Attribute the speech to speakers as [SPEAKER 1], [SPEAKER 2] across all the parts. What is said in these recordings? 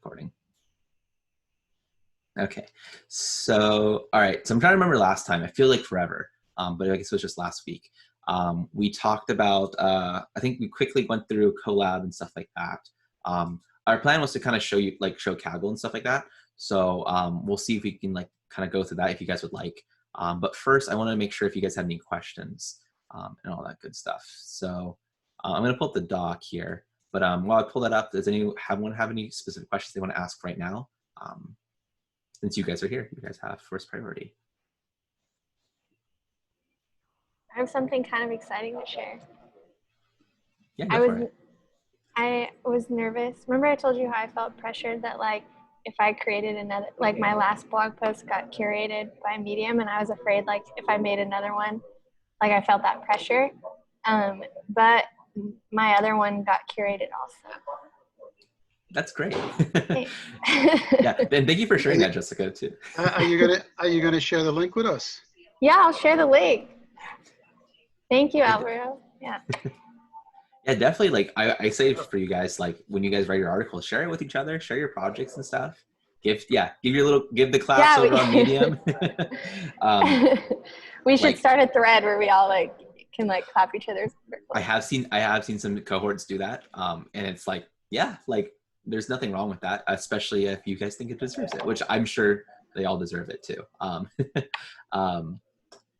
[SPEAKER 1] recording. Okay, so, all right, so I'm trying to remember last time. I feel like forever, but I guess it was just last week. We talked about, I think we quickly went through collab and stuff like that. Our plan was to kind of show you, like, show Kaggle and stuff like that. So we'll see if we can, like, kind of go through that if you guys would like. But first, I want to make sure if you guys had any questions and all that good stuff. So I'm going to pull up the doc here. But while I pull that up, does anyone have any specific questions they want to ask right now? Since you guys are here, you guys have first priority.
[SPEAKER 2] I have something kind of exciting to share.
[SPEAKER 1] Yeah,
[SPEAKER 2] I was nervous. Remember I told you how I felt pressured that, like, if I created another, like, my last blog post got curated by Medium, and I was afraid, like, if I made another one, like, I felt that pressure. But my other one got curated also.
[SPEAKER 1] That's great. Yeah, and thank you for sharing that, Jessica, too.
[SPEAKER 3] Are you gonna share the link with us?
[SPEAKER 2] Yeah, I'll share the link. Thank you, Alvaro. Yeah.
[SPEAKER 1] Yeah, definitely. Like, I say for you guys, like, when you guys write your articles, share it with each other, share your projects and stuff. Give the class over on Medium.
[SPEAKER 2] We should start a thread where we all, like, can, like, clap each other's.
[SPEAKER 1] I have seen some cohorts do that, and it's like, yeah, like, there's nothing wrong with that, especially if you guys think it deserves it, which I'm sure they all deserve it too.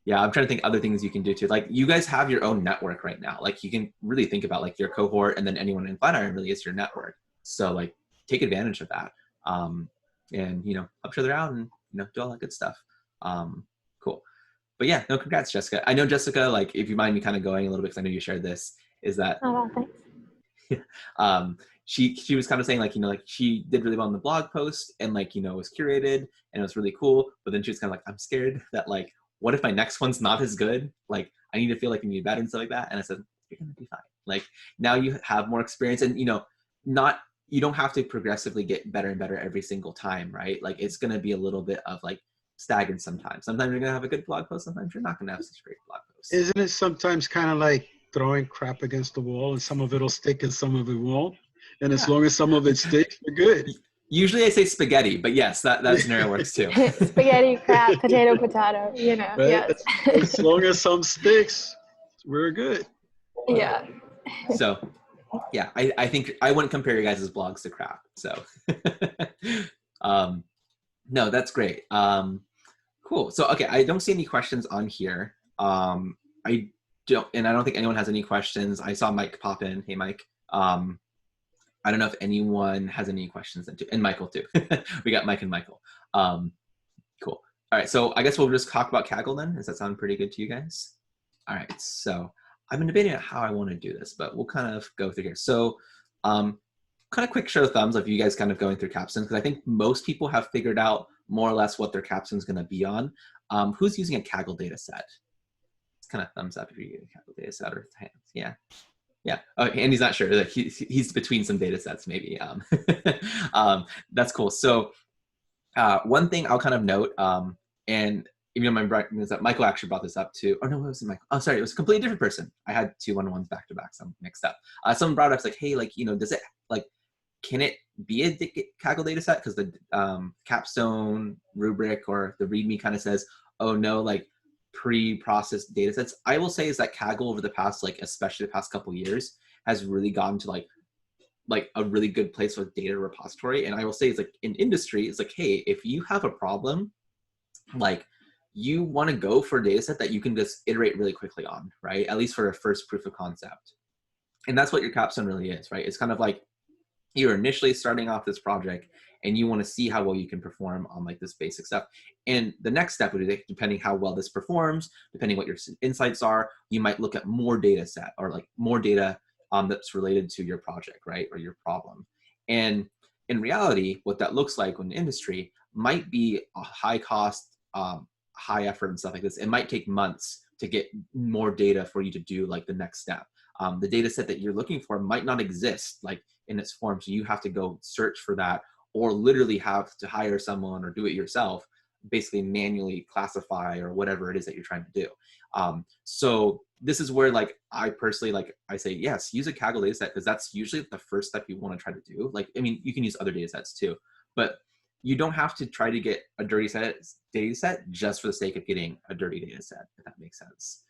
[SPEAKER 1] Yeah, I'm trying to think other things you can do too. Like, you guys have your own network right now. Like, you can really think about, like, your cohort, and then anyone in Flatiron really is your network. So, like, take advantage of that, and, you know, help each other out, and, you know, do all that good stuff. Cool. But yeah, no, congrats, Jessica. I know, Jessica, like, if you mind me kind of going a little bit, because I know you shared this, is that she was kind of saying, like, you know, like, she did really well on the blog post, and, like, you know, it was curated and it was really cool, but then she was kind of like, I'm scared that, like, what if my next one's not as good? Like, I need to feel like I need better and stuff like that. And I said, you're gonna be fine. Like, now you have more experience, and, you know, you don't have to progressively get better and better every single time, right? Like, it's gonna be a little bit of, like, stagnant sometimes. Sometimes you're gonna have a good blog post, sometimes you're not gonna have such a great blog post.
[SPEAKER 3] Isn't it sometimes kind of like throwing crap against the wall, and some of it'll stick and some of it won't? And as long as some of it sticks, you're good.
[SPEAKER 1] Usually I say spaghetti, but yes, that scenario works too.
[SPEAKER 2] Spaghetti, crap, potato, you know.
[SPEAKER 3] Right?
[SPEAKER 2] Yes.
[SPEAKER 3] As long as some sticks, we're good.
[SPEAKER 2] Yeah.
[SPEAKER 1] So, yeah, I think I wouldn't compare your guys' blogs to crap. So, no, that's great. Cool. So, okay, I don't see any questions on here. I don't think anyone has any questions. I saw Mike pop in. Hey, Mike. I don't know if anyone has any questions, and Michael too. We got Mike and Michael. Cool. All right, so I guess we'll just talk about Kaggle then. Does that sound pretty good to you guys? All right, so I've been debating on how I want to do this, but we'll kind of go through here. So kind of quick show of thumbs of you guys kind of going through captions, because I think most people have figured out more or less what their caption is going to be on. Who's using a Kaggle data set? It's kind of thumbs up if you're using a Kaggle data set, or hands. Yeah. Yeah, okay, and he's not sure. Like, he's between some data sets, maybe. That's cool. So one thing I'll kind of note, and if you don't mind, is that Michael actually brought this up too. Oh, no, it wasn't Michael. Oh, sorry, it was a completely different person. I had 2 1-on-1s back to back, so I'm mixed up. Someone brought it up, like, hey, like, you know, does it, like, can it be a Kaggle data set? Because the capstone rubric or the README kind of says, oh no, like, pre-processed data sets. I will say is that Kaggle over the past, like, especially the past couple of years, has really gotten to like a really good place with data repository. And I will say it's like in industry, it's like, hey, if you have a problem, like, you want to go for a data set that you can just iterate really quickly on, right? At least for a first proof of concept. And that's what your capstone really is, right? It's kind of like you're initially starting off this project and you want to see how well you can perform on, like, this basic stuff. And the next step would be, depending how well this performs, depending what your insights are, you might look at more data set, or like more data that's related to your project, right? Or your problem. And in reality, what that looks like in industry might be a high cost, high effort and stuff like this. It might take months to get more data for you to do, like, the next step. The data set that you're looking for might not exist, like, in its form. So you have to go search for that, or literally have to hire someone or do it yourself basically manually classify or whatever it is that you're trying to do. So this is where like I personally like I say yes, use a Kaggle dataset because that's usually the first step you want to try to do. Like I mean, you can use other datasets too, but you don't have to try to get a dirty dataset just for the sake of getting a dirty dataset, if that makes sense.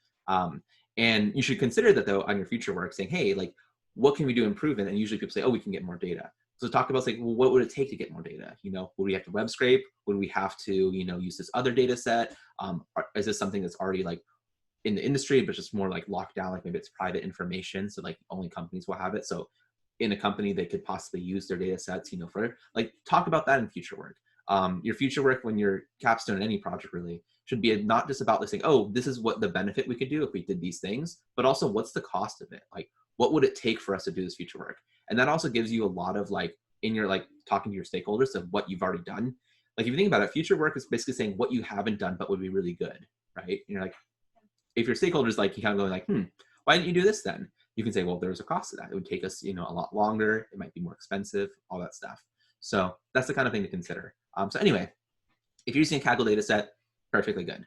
[SPEAKER 1] And you should consider that though on your future work, saying, hey, like what can we do to improve it? And usually people say, oh, we can get more data. So talk about like, well, what would it take to get more data? You know, would we have to web scrape? Would we have to, you know, use this other data set? Is this something that's already like in the industry, but just more like locked down, like maybe it's private information, so like only companies will have it. So in a company, they could possibly use their data sets, you know, for like talk about that in future work. Your future work when you're capstone in any project really should be not just about saying, oh, this is what the benefit we could do if we did these things, but also what's the cost of it? Like, what would it take for us to do this future work? And that also gives you a lot of like, in your like talking to your stakeholders of what you've already done. Like if you think about it, future work is basically saying what you haven't done, but would be really good, right? And you're like, if your stakeholders like, you kind of go like, why didn't you do this then? You can say, well, there's a cost to that. It would take us, you know, a lot longer. It might be more expensive, all that stuff. So that's the kind of thing to consider. So anyway, if you're using a Kaggle dataset, perfectly good.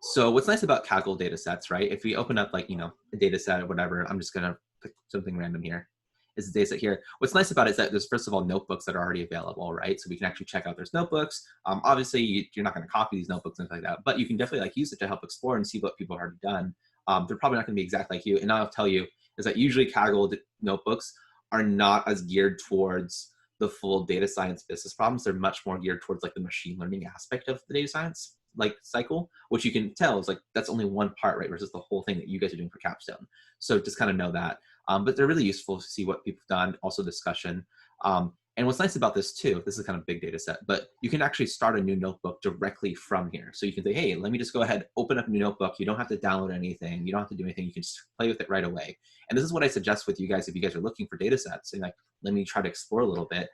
[SPEAKER 1] So what's nice about Kaggle datasets, right? If we open up like, you know, a dataset or whatever, I'm just gonna pick something random here. Is the dataset here. What's nice about it is that there's first of all notebooks that are already available, right? So we can actually check out those notebooks. Obviously, you're not going to copy these notebooks and things like that, but you can definitely like use it to help explore and see what people have already done. They're probably not going to be exactly like you. And I'll tell you is that usually Kaggle notebooks are not as geared towards the full data science business problems. They're much more geared towards like the machine learning aspect of the data science like cycle, which you can tell is like that's only one part, right? Versus the whole thing that you guys are doing for capstone. So just kind of know that. But they're really useful to see what people have done, also discussion. And what's nice about this too, this is kind of a big data set, but you can actually start a new notebook directly from here. So you can say, hey, let me just go ahead, open up a new notebook. You don't have to download anything. You don't have to do anything. You can just play with it right away. And this is what I suggest with you guys if you guys are looking for data sets and like, let me try to explore a little bit.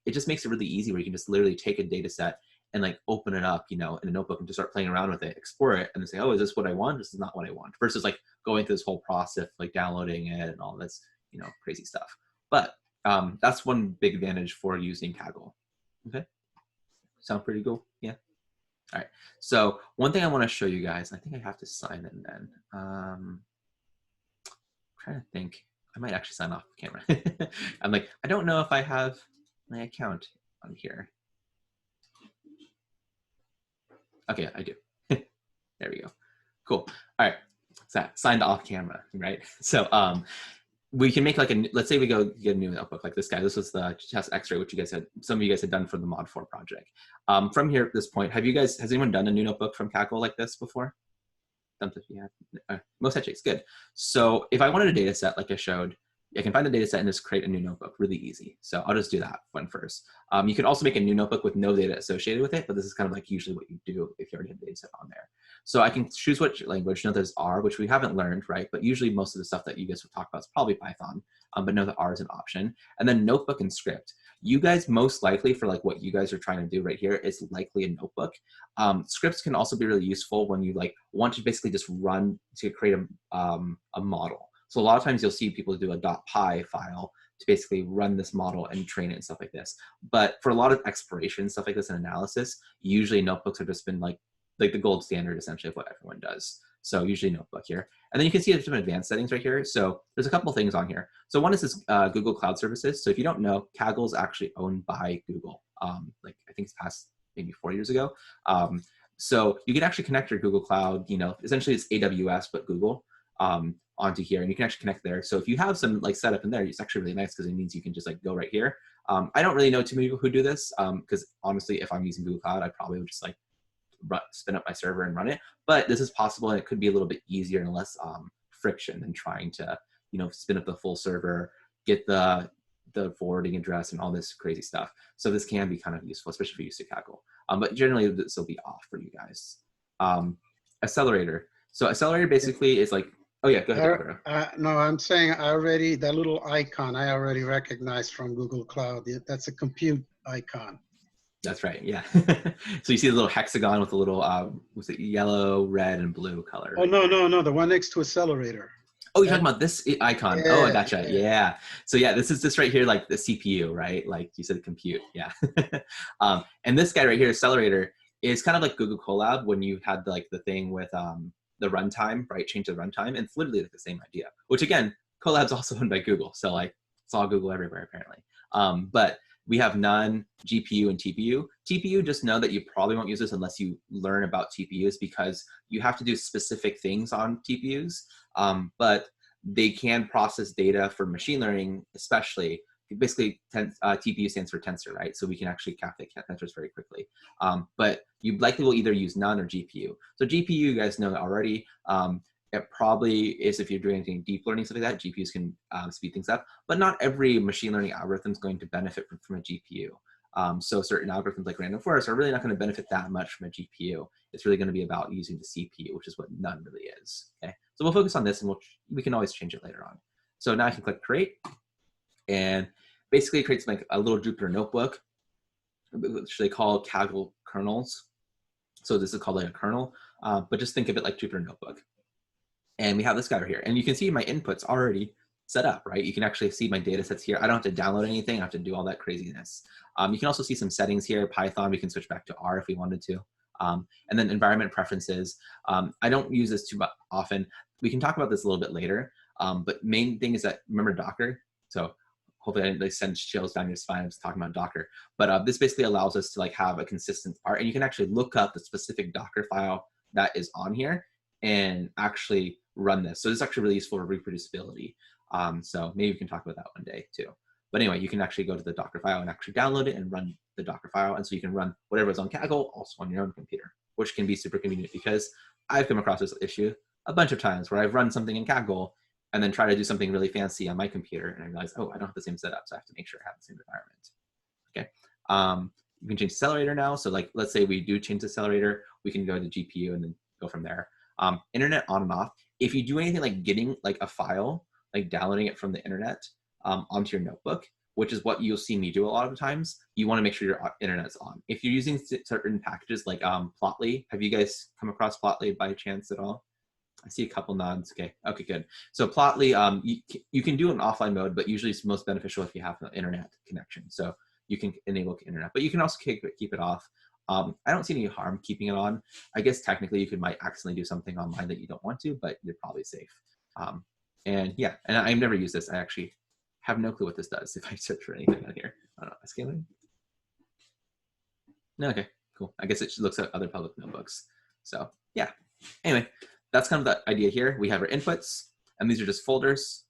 [SPEAKER 1] It just makes it really easy where you can just literally take a data set and like open it up, you know, in a notebook and just start playing around with it, explore it, and then say, oh, is this what I want? This is not what I want. Versus like going through this whole process, like downloading it and all this, you know, crazy stuff. But that's one big advantage for using Kaggle. Okay, sound pretty cool? Yeah. All right. So one thing I want to show you guys, I think I have to sign in then. I'm trying to think. I might actually sign off camera. I'm like, I don't know if I have my account on here. Okay, I do. There we go. Cool. All right. So signed off camera, right? So we can make like a, let's say we go get a new notebook like this guy. This was the test X-ray, which you guys had, some of you guys had done for the Mod 4 project. From here at this point, has anyone done a new notebook from Kaggle like this before? Most head shakes, good. So if I wanted a data set like I showed, I can find the data set and just create a new notebook, really easy. So I'll just do that one first. You can also make a new notebook with no data associated with it, but this is kind of like usually what you do if you already have the data set on there. So I can choose what language know those are, which we haven't learned, right? But usually most of the stuff that you guys will talk about is probably Python, but know that R is an option. And then notebook and script. You guys most likely for like what you guys are trying to do right here is likely a notebook. Scripts can also be really useful when you like want to basically just run to create a model. So a lot of times you'll see people do a .py file to basically run this model and train it and stuff like this. But for a lot of exploration, stuff like this and analysis, usually notebooks have just been like the gold standard essentially of what everyone does. So usually notebook here. And then you can see there's some advanced settings right here. So there's a couple things on here. So one is this Google Cloud Services. So if you don't know, Kaggle is actually owned by Google. Like I think it's past maybe 4 years ago. So you can actually connect your Google Cloud, you know, essentially it's AWS, but Google. Onto here, and you can actually connect there. So if you have some like setup in there, it's actually really nice because it means you can just like go right here. I don't really know too many people who do this because honestly, if I'm using Google Cloud, I probably would just like spin up my server and run it. But this is possible, and it could be a little bit easier and less friction than trying to, you know, spin up the full server, get the forwarding address and all this crazy stuff. So this can be kind of useful, especially if you're used to Kaggle. But generally, this will be off for you guys. Accelerator. So accelerator basically is like, oh yeah, go ahead.
[SPEAKER 3] No, I'm saying that little icon I already recognized from Google Cloud. That's a compute icon.
[SPEAKER 1] That's right, yeah. So you see the little hexagon with the little, was it yellow, red, and blue color?
[SPEAKER 3] Oh, no, the one next to accelerator.
[SPEAKER 1] Oh, you're talking about this icon. Oh, I gotcha.
[SPEAKER 3] Yeah.
[SPEAKER 1] Yeah. So yeah, this is this right here, like the CPU, right? Like you said, compute. Yeah. And this guy right here, Accelerator, is kind of like Google Colab when you had like the thing with the runtime, right? Change the runtime, and it's literally like the same idea. Which again, Colab's also owned by Google, so like it's all Google everywhere apparently. But we have none GPU and TPU. TPU, just know that you probably won't use this unless you learn about TPUs because you have to do specific things on TPUs. But they can process data for machine learning, especially. Basically, TPU stands for tensor, right? So we can actually calculate tensors very quickly. But you likely will either use none or GPU. So GPU, you guys know already. It probably is if you're doing anything deep learning, stuff like that, GPUs can speed things up. But not every machine learning algorithm is going to benefit from a GPU. So certain algorithms like random forest are really not going to benefit that much from a GPU. It's really going to be about using the CPU, which is what none really is. Okay, so we'll focus on this, and we can always change it later on. So now I can click create, and basically it creates like a little Jupyter notebook, which they call Kaggle Kernels. So this is called like a kernel, but just think of it like Jupyter notebook. And we have this guy right here, and you can see my inputs already set up, right? You can actually see my data sets here. I don't have to download anything. I have to do all that craziness. You can also see some settings here. Python, we can switch back to R if we wanted to. And then environment preferences. I don't use this too often. We can talk about this a little bit later. But main thing is that, remember Docker? So hopefully I didn't send chills down your spine. I was talking about Docker. But this basically allows us to like have a consistent part. And you can actually look up the specific Docker file that is on here and actually run this. So this is actually really useful for reproducibility. So maybe we can talk about that one day too. But anyway, you can actually go to the Docker file and actually download it and run the Docker file. And so you can run whatever's on Kaggle also on your own computer, which can be super convenient because I've come across this issue a bunch of times where I've run something in Kaggle and then try to do something really fancy on my computer. And I realize, oh, I don't have the same setup. So I have to make sure I have the same environment. Okay. You can change accelerator now. So like, let's say we do change the accelerator, we can go to GPU and then go from there. Internet on and off. If you do anything like getting like a file, like downloading it from the internet onto your notebook, which is what you'll see me do a lot of the times, you want to make sure your internet's on. If you're using certain packages like Plotly, have you guys come across Plotly by chance at all? I see a couple nods. Okay, good. So Plotly, you can do an offline mode, but usually it's most beneficial if you have an internet connection. So you can enable internet, but you can also keep it off. I don't see any harm keeping it on. I guess technically you might accidentally do something online that you don't want to, but you're probably safe. And yeah, and I've never used this. I actually have no clue what this does if I search for anything on here. I don't know, scaling? No, okay, cool. I guess it looks at other public notebooks. So yeah, anyway, that's kind of the idea here. We have our inputs, and these are just folders.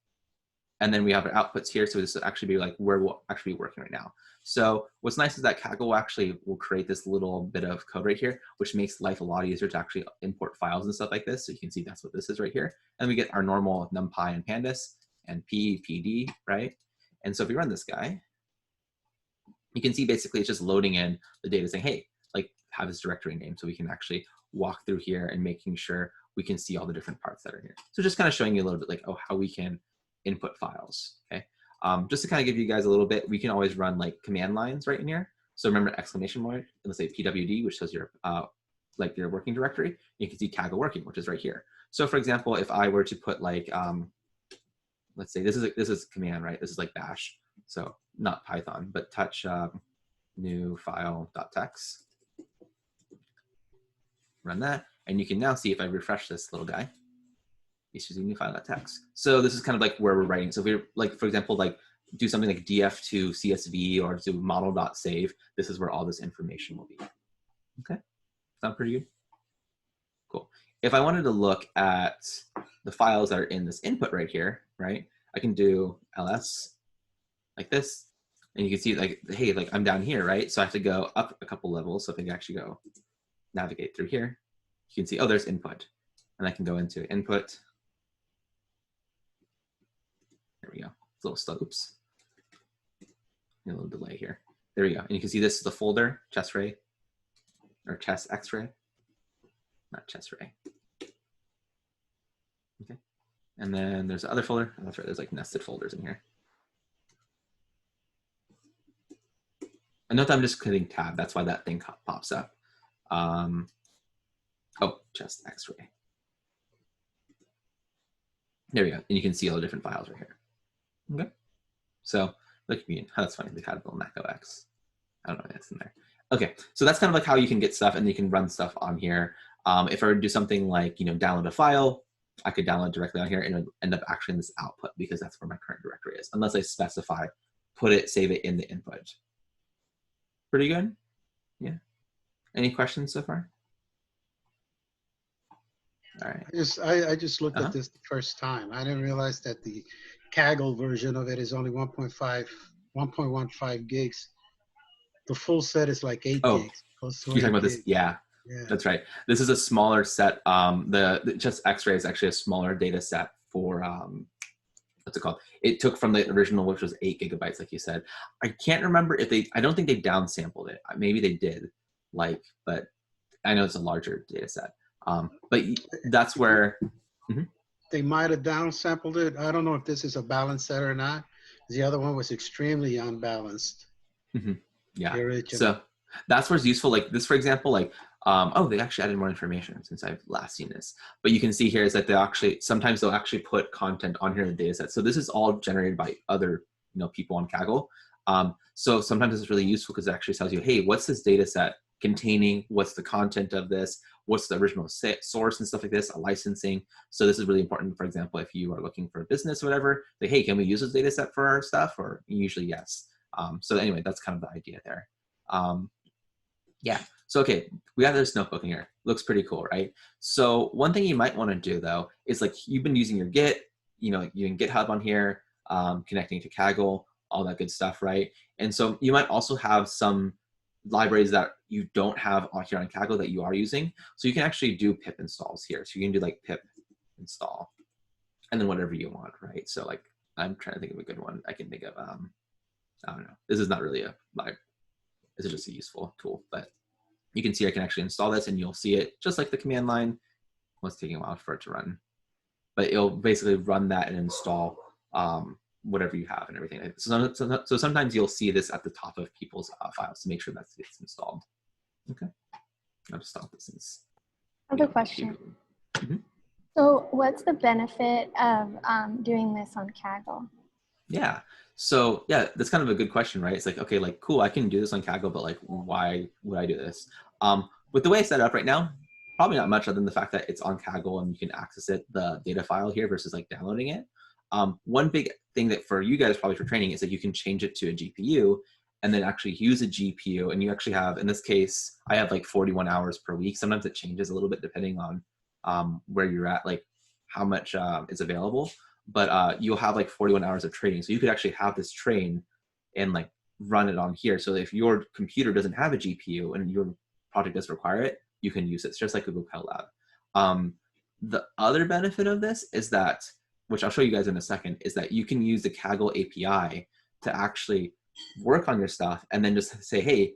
[SPEAKER 1] And then we have our outputs here. So this will actually be like where we'll actually be working right now. So what's nice is that Kaggle actually will create this little bit of code right here, which makes life a lot easier to actually import files and stuff like this. So you can see that's what this is right here. And we get our normal NumPy and Pandas and PD, right? And so if we run this guy, you can see basically it's just loading in the data saying, hey, like have this directory name. So we can actually walk through here and making sure we can see all the different parts that are here. So just kind of showing you a little bit like, oh, how we can input files, okay? Just to kind of give you guys a little bit, we can always run like command lines right in here. So remember exclamation mark, and let's say PWD, which says your like your working directory. You can see Kaggle working, which is right here. So for example, if I were to put like, let's say this is command, right? This is like bash, so not Python, but touch new file.txt. Run that, and you can now see if I refresh this little guy, it's using new file.txt. So this is kind of like where we're writing. So if we like, for example, like do something like df to CSV or do model.save, this is where all this information will be. Okay, sound pretty good? Cool. If I wanted to look at the files that are in this input right here, right, I can do ls like this, and you can see like, hey, like I'm down here, right? So I have to go up a couple levels. So if I can actually go navigate through here, you can see, oh, there's input, and I can go into input. There we go. It's a little slow. Oops. A little delay here. There we go. And you can see this is the folder, chest ray, or chest x-ray, not chest ray. Okay. And then there's the other folder. Oh, that's right. There's like nested folders in here. And note that I'm just clicking tab. That's why that thing pops up. Oh, chest x-ray. There we go. And you can see all the different files right here. Okay. So look at me. That's funny. They had a little Mac OS. I don't know what's in there. Okay. So that's kind of like how you can get stuff, and you can run stuff on here. If I were to do something like, download a file, I could download directly on here and it would end up actually in this output because that's where my current directory is, unless I specify, save it in the input. Pretty good? Yeah. Any questions so far? All right.
[SPEAKER 3] I just looked at this the first time. I didn't realize that the Kaggle version of it is only 1.15 gigs. The full set is like 8 gigs. Close to
[SPEAKER 1] you're talking about
[SPEAKER 3] gigs.
[SPEAKER 1] this? Yeah.
[SPEAKER 3] Yeah.
[SPEAKER 1] That's right. This is a smaller set. The just X-ray is actually a smaller data set for what's it called? It took from the original, which was 8 gigabytes, like you said. I can't remember if I don't think they downsampled it. Maybe they did, but I know it's a larger data set. But that's where
[SPEAKER 3] they might have downsampled it. I don't know if this is a balanced set or not. The other one was extremely unbalanced.
[SPEAKER 1] Yeah. So that's where it's useful. Like this, for example, they actually added more information since I've last seen this. But you can see here is that sometimes they'll actually put content on here in the data set. So this is all generated by other people on Kaggle. So sometimes it's really useful because it actually tells you, hey, what's this data set containing? What's the content of this? What's the original source and stuff like this, licensing. So this is really important. For example, if you are looking for a business or whatever, say, hey, can we use this data set for our stuff? Or usually yes. So anyway, that's kind of the idea there. Yeah. So, okay, we got this notebook in here. Looks pretty cool, right? So one thing you might want to do though, is you've been using your Git, you can GitHub on here, connecting to Kaggle, all that good stuff, right? And so you might also have some libraries that you don't have on here on Kaggle that you are using. So you can actually do pip installs here. So you can do pip install and then whatever you want, right? So I'm trying to think of a good one. I can think of, I don't know. This is not really a library. This is just a useful tool, but you can see I can actually install this and you'll see it just like the command line. Well, it's taking a while for it to run, but it'll basically run that and install whatever you have and everything. So sometimes you'll see this at the top of people's files to make sure that it's installed. Okay, I'll just stop this.
[SPEAKER 2] I have a question. So what's the benefit of doing this on Kaggle?
[SPEAKER 1] Yeah. So yeah, that's kind of a good question, right? It's okay, cool, I can do this on Kaggle, but why would I do this? With the way it's set up right now, probably not much other than the fact that it's on Kaggle and you can access it, the data file here versus downloading it. One big thing that for you guys probably for training is that you can change it to a GPU and then actually use a GPU. And you actually have, in this case, I have 41 hours per week. Sometimes it changes a little bit depending on where you're at, how much is available. But you'll have 41 hours of training. So you could actually have this train and run it on here. So if your computer doesn't have a GPU and your project doesn't require it, you can use it. It's just like Google Colab. The other benefit of this is that, which I'll show you guys in a second, is that you can use the Kaggle API to actually work on your stuff and then just say, hey,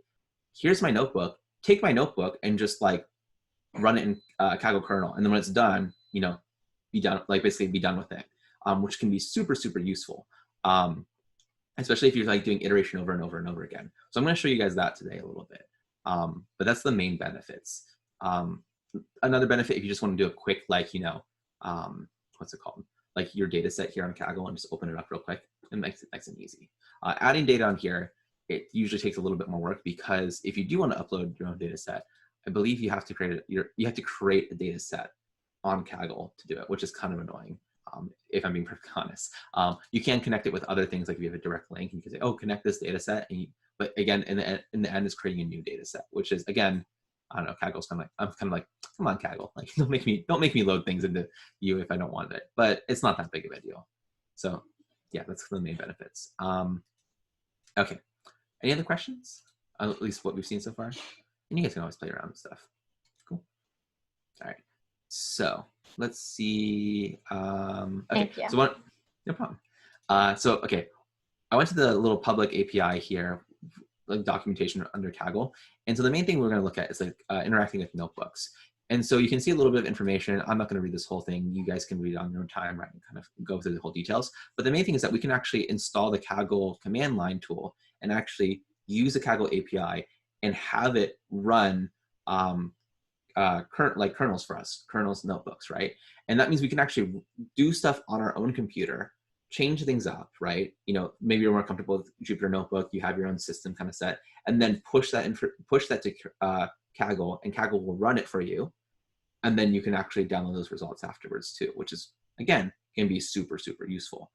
[SPEAKER 1] here's my notebook. Take my notebook and just run it in Kaggle kernel. And then when it's done, be done, basically be done with it. Which can be super, super useful, especially if you're doing iteration over and over and over again. So I'm going to show you guys that today a little bit, but that's the main benefits. Another benefit, if you just want to do a quick, what's it called? Your data set here on Kaggle and just open it up real quick, it makes it nice and easy. Adding data on here, it usually takes a little bit more work because if you do want to upload your own data set, I believe you have to create a data set on Kaggle to do it, which is kind of annoying. If I'm being perfectly honest, you can connect it with other things if you have a direct link and you can say, oh, connect this data set. But again, in the end is creating a new data set, which is, again, I don't know, Kaggle's I'm kind of come on, Kaggle, don't make me load things into you if I don't want it, but it's not that big of a deal. So yeah, that's the main benefits. Okay, any other questions? At least what we've seen so far? And you guys can always play around with stuff. Cool. All right. So let's see. Okay, so no problem. Okay, I went to the little public API here, documentation under Kaggle. And so the main thing we're going to look at is interacting with notebooks. And so you can see a little bit of information. I'm not going to read this whole thing. You guys can read it on your own time, right, and kind of go through the whole details. But the main thing is that we can actually install the Kaggle command line tool and actually use the Kaggle API and have it run kernels for us, kernels notebooks, right? And that means we can actually do stuff on our own computer, change things up, right? You know, maybe you're more comfortable with Jupyter Notebook, you have your own system kind of set, and then push that to Kaggle, and Kaggle will run it for you. And then you can actually download those results afterwards too, which is, again, can be super, super useful.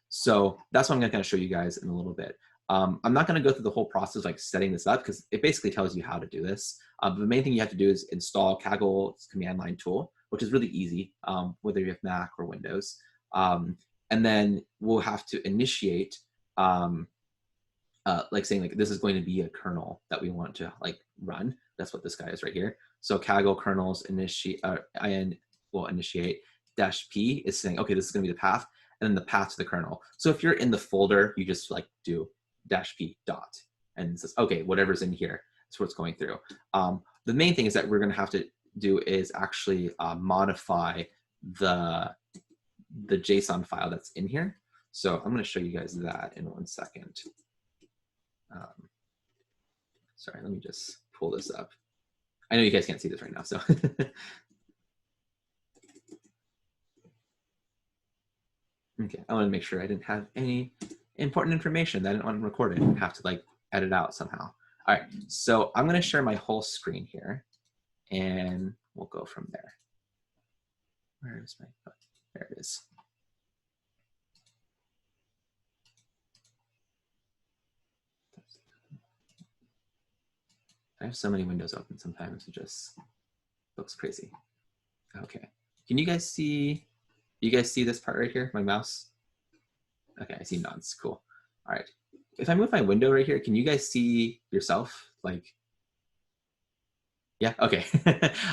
[SPEAKER 1] So that's what I'm going to kind of show you guys in a little bit. I'm not going to go through the whole process of like setting this up because it basically tells you how to do this. But the main thing you have to do is install Kaggle's command line tool, which is really easy, whether you have Mac or Windows. And then we'll have to initiate, like saying like this is going to be a kernel that we want to like run. That's what this guy is right here. So Kaggle Kernels initiate will initiate -p is saying, okay, this is going to be the path, and then the path to the kernel. So if you're in the folder, you just like do -p dot, and it says, okay, whatever's in here, that's what's going through. The main thing is that we're going to have to do is actually modify the JSON file that's in here. So I'm going to show you guys that in 1 second. Sorry, let me just pull this up. I know you guys can't see this right now, so. Okay, I want to make sure I didn't have any important information that I didn't want to record it and have to like edit out somehow. All right, so I'm going to share my whole screen here, and we'll go from there. Where is my, oh, there it is. I have so many windows open sometimes, it just looks crazy. Okay, can you guys see, you guys see this part right here, my mouse? Okay, I see nods, cool. All right, if I move my window right here, can you guys see yourself? Like, yeah, okay.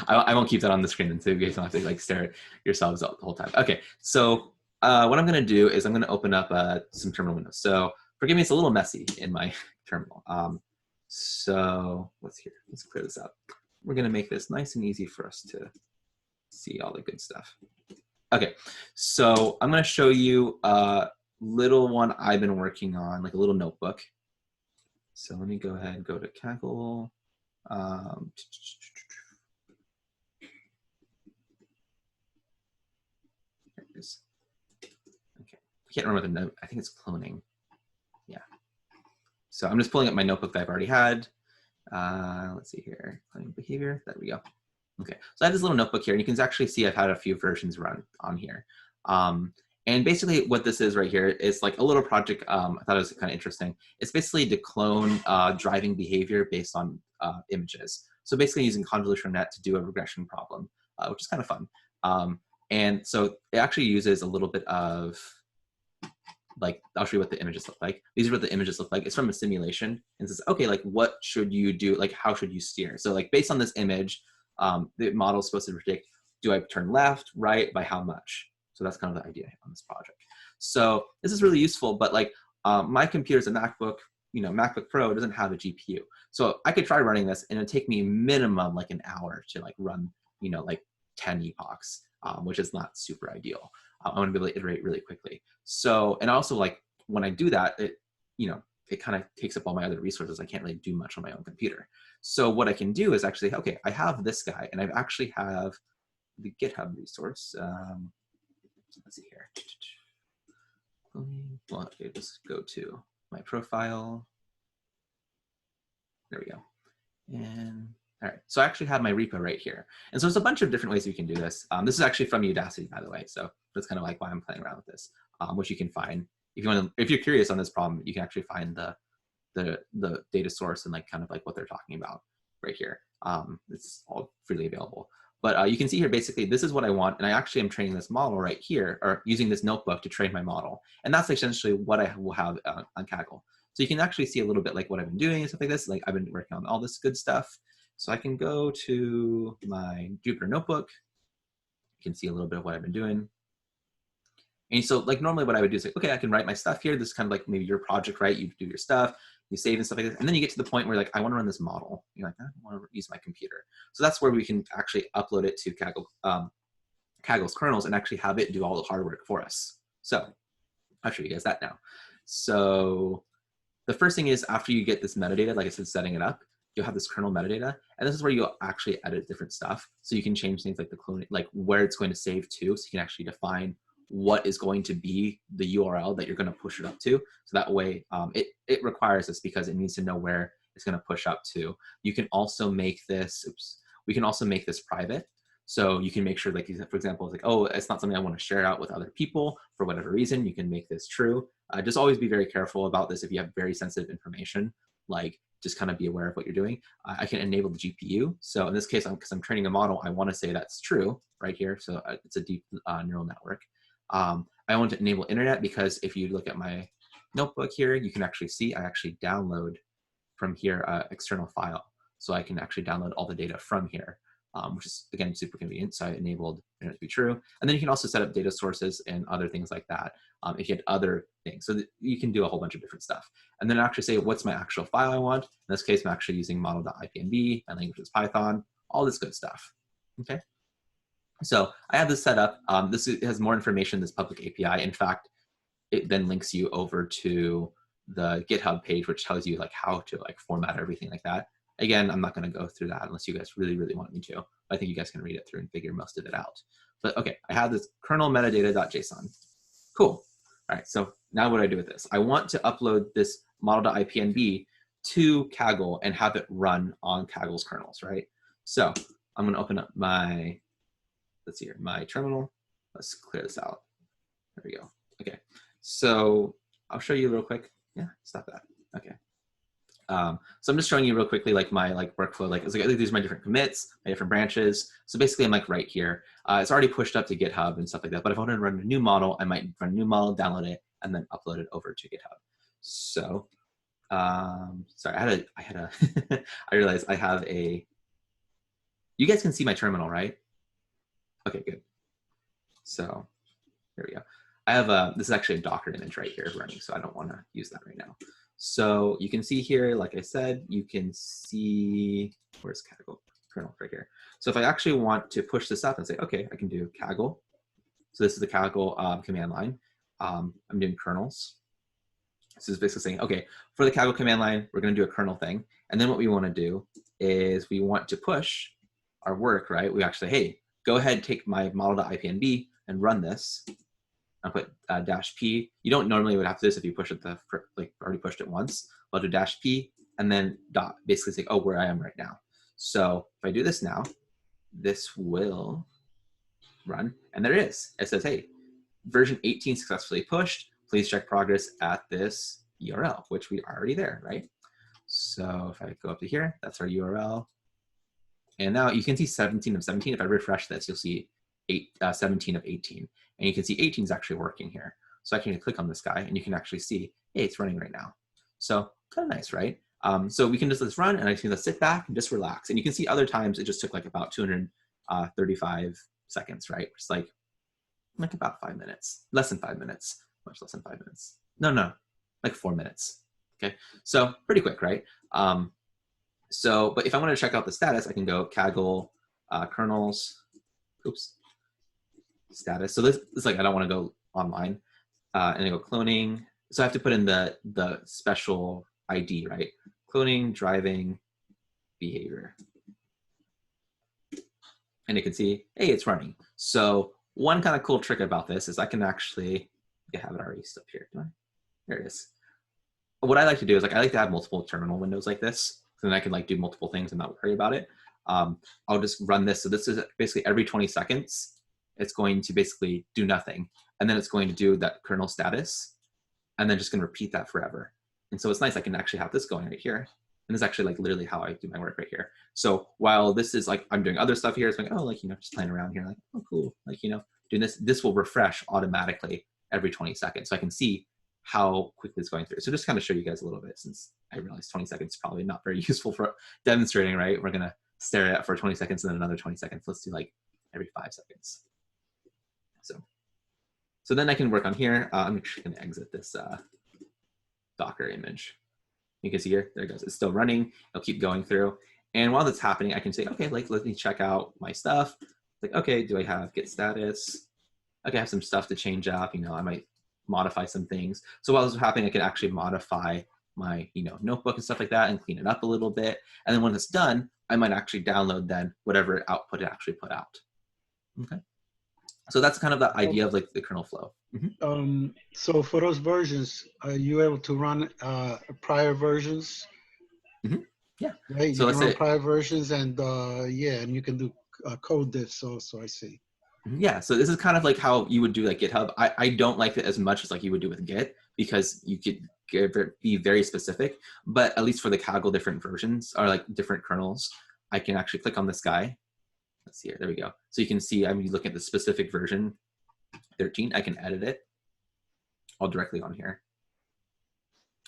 [SPEAKER 1] I won't keep that on the screen until you guys don't have to like stare at yourselves the whole time. Okay, so what I'm gonna do is I'm gonna open up some terminal windows. So forgive me, it's a little messy in my terminal. So let's clear this up. We're gonna make this nice and easy for us to see all the good stuff. Okay, so I'm gonna show you a little one I've been working on, like a little notebook. So let me go ahead and go to Kaggle. There it is. Okay, I can't remember the note. I think it's cloning. Yeah. So I'm just pulling up my notebook that I've already had. Let's see here, cloning behavior. There we go. Okay, so I have this little notebook here, and you can actually see I've had a few versions run on here. And basically what this is right here is like a little project. I thought it was kind of interesting. It's basically to clone driving behavior based on images. So basically using convolutional net to do a regression problem, which is kind of fun. And so it actually uses a little bit of, like, I'll show you what the images look like. These are what the images look like. It's from a simulation and says, okay, like what should you do? Like, how should you steer? So like based on this image, the model is supposed to predict, do I turn left, right, by how much? So that's kind of the idea on this project. So this is really useful, but like my computer's a MacBook, you know, MacBook Pro doesn't have a GPU. So I could try running this and it'd take me minimum like an hour to like run, you know, like 10 epochs, which is not super ideal. I want to be able to iterate really quickly. So, and also like when I do that, it, you know, it kind of takes up all my other resources. I can't really do much on my own computer. So what I can do is actually, okay, I have this guy and I actually have the GitHub resource. Let's see here. Well, okay, let's go to my profile. There we go. And all right, so I actually have my repo right here. And so there's a bunch of different ways you can do this. This is actually from Udacity, by the way. So that's kind of like why I'm playing around with this, which you can find. If you want to, if you're curious on this problem, you can actually find the data source and like kind of like what they're talking about right here. It's all freely available. But you can see here, basically, this is what I want. And I actually am training this model right here, or using this notebook to train my model. And that's essentially what I will have on Kaggle. So you can actually see a little bit like what I've been doing and stuff like this. Like I've been working on all this good stuff. So I can go to my Jupyter notebook. You can see a little bit of what I've been doing. And so like normally what I would do is like, okay, I can write my stuff here. This is kind of like maybe your project, right? You do your stuff, you save and stuff like this. And then you get to the point where like, I want to run this model. You're like, I don't want to use my computer. So that's where we can actually upload it to Kaggle, Kaggle's kernels and actually have it do all the hard work for us. So I'll show you guys that now. So the first thing is after you get this metadata, like I said, setting it up, you'll have this kernel metadata, and this is where you'll actually edit different stuff. So you can change things like the cloning, like where it's going to save to, so you can actually define what is going to be the URL that you're going to push it up to. So that way, it requires this because it needs to know where it's going to push up to. You can also make this, we can also make this private. So you can make sure, like, for example, it's like, oh, it's not something I want to share out with other people for whatever reason. You can make this true. Just always be very careful about this if you have very sensitive information, like just kind of be aware of what you're doing. I can enable the GPU. So in this case, because I'm training a model, I want to say that's true right here. So it's a deep neural network. I want to enable internet because if you look at my notebook here, you can actually see I actually download from here external file. So I can actually download all the data from here, which is, again, super convenient. So I enabled internet to be true. And then you can also set up data sources and other things like that if you had other things. So you can do a whole bunch of different stuff. And then actually say, what's my actual file I want? In this case, I'm actually using model.ipnb, my language is Python, all this good stuff, okay? So I have this set up. This has more information, this public API. In fact, it then links you over to the GitHub page, which tells you like how to like format everything like that. Again, I'm not going to go through that unless you guys really, really want me to. I think you guys can read it through and figure most of it out. But okay, I have this kernel metadata.json. Cool. All right, so now what do I do with this? I want to upload this model.ipnb to Kaggle and have it run on Kaggle's kernels, right? So I'm going to open up my, let's see here, my terminal. Let's clear this out. There we go. Okay, so I'll show you real quick. Yeah, stop that. Okay. So I'm just showing you real quickly like my workflow. Like, these are my different commits, my different branches. So basically I'm like right here. It's already pushed up to GitHub and stuff like that. But if I want to run a new model, I might run a new model, download it, and then upload it over to GitHub. So sorry, I realized I have a, you guys can see my terminal, right? Okay, good. So here we go. I have this is actually a Docker image right here running, so I don't want to use that right now. So you can see here, like I said, you can see, where's Kaggle kernel right here. So if I actually want to push this up and say, okay, I can do Kaggle. So this is the Kaggle command line. I'm doing kernels. This is basically saying, okay, for the Kaggle command line, we're going to do a kernel thing. And then what we want to do is we want to push our work, right? We actually, hey, go ahead, take my model.ipnb and run this. I'll put -p. You don't normally would have to do this if you push it like already pushed it once. I'll do -p and then dot, basically say, oh, where I am right now. So if I do this now, this will run, and there it is. It says, hey, version 18 successfully pushed. Please check progress at this URL, which we are already there, right? So if I go up to here, that's our URL. And now you can see 17 of 17. If I refresh this, you'll see 17 of 18. And you can see 18 is actually working here. So I can click on this guy and you can actually see, hey, it's running right now. So kind of nice, right? So we can just let this run and I can just sit back and just relax. And you can see other times it just took like about 235 seconds, right? It's like about 5 minutes, less than 5 minutes, much less than 5 minutes. No, like 4 minutes. Okay, so pretty quick, right? But if I want to check out the status, I can go Kaggle kernels, oops, status. So this is like, I don't want to go online and I go cloning. So I have to put in the special ID, right? Cloning, driving, behavior. And you can see, hey, it's running. So one kind of cool trick about this is I can actually, I have it already up here. There it is. What I like to do is like, I like to have multiple terminal windows like this. So then I can like do multiple things and not worry about it. I'll just run this. So this is basically every 20 seconds, it's going to basically do nothing. And then it's going to do that kernel status and then just going to repeat that forever. And so it's nice. I can actually have this going right here. And this is actually like literally how I do my work right here. So while this is like, I'm doing other stuff here, it's like, oh, like, just playing around here. Like, oh, cool. Like, doing this, this will refresh automatically every 20 seconds. So I can see how quickly it's going through. So just kind of show you guys a little bit, since I realize 20 seconds is probably not very useful for demonstrating, right? We're going to stare at it for 20 seconds and then another 20 seconds. Let's do like every 5 seconds. So then I can work on here. I'm actually going to exit this Docker image. You can see here, there it goes. It's still running. It'll keep going through. And while that's happening, I can say, okay, like, let me check out my stuff. Like, okay, do I have git status? Okay, I have some stuff to change up. I might modify some things. So while this is happening, I can actually modify my notebook and stuff like that and clean it up a little bit. And then when it's done, I might actually download then whatever output it actually put out. Okay. So that's kind of the idea of like the kernel flow.
[SPEAKER 3] So for those versions, are you able to run prior versions?
[SPEAKER 1] Yeah.
[SPEAKER 3] Right.
[SPEAKER 1] So
[SPEAKER 3] you can run
[SPEAKER 1] let's say
[SPEAKER 3] prior versions, and yeah, and you can do code diffs also. I see.
[SPEAKER 1] Yeah, so this is kind of like how you would do like GitHub. I don't like it as much as like you would do with Git, because you could be very specific, but at least for the Kaggle different versions or like different kernels, I can actually click on this guy. Let's see here, there we go. So you can see I'm looking at the specific version 13, I can edit it all directly on here.